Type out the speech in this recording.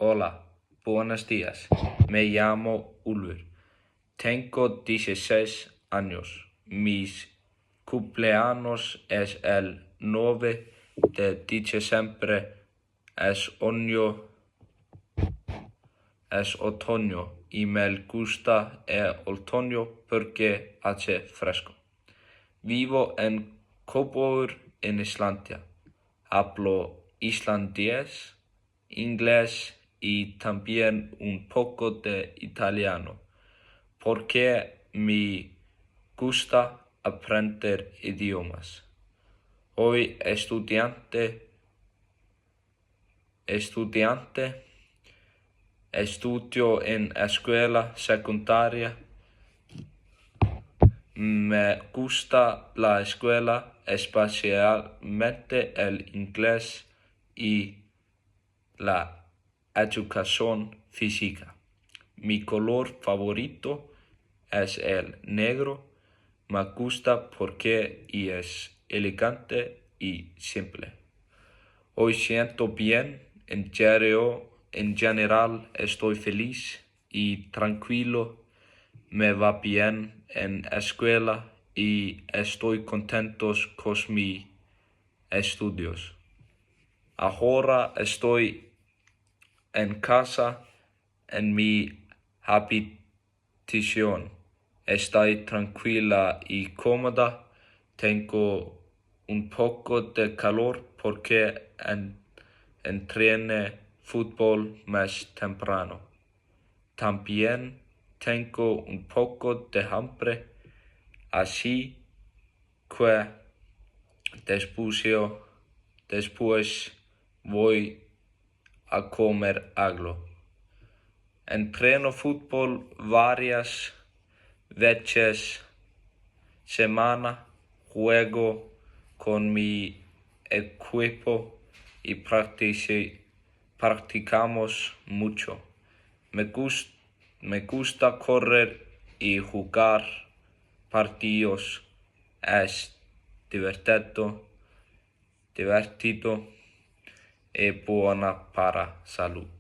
Hola, buenos días. Me llamo Ulfur. Tengo 16 años. Mi cumpleaños es el 9 de diciembre. Es otoño y me gusta el otoño porque hace fresco. Vivo en Kópavogur, en Islandia. Hablo islandés, inglés y también un poco de italiano, porque me gusta aprender idiomas. Hoy estudio en escuela secundaria. Me gusta la escuela, especialmente el inglés y la educación física. Mi color favorito es el negro. Me gusta porque es elegante y simple. Hoy siento bien, en general estoy feliz y tranquilo. Me va bien en escuela y estoy contento con mis estudios. Ahora estoy en casa, en mi habitación. Estoy tranquila y cómoda. Tengo un poco de calor porque entrené fútbol más temprano. También tengo un poco de hambre, así que después voy a comer algo. Entreno fútbol varias veces semana, juego con mi equipo y practicamos mucho. Me gusta correr y jugar partidos. Es divertido y buena para salud.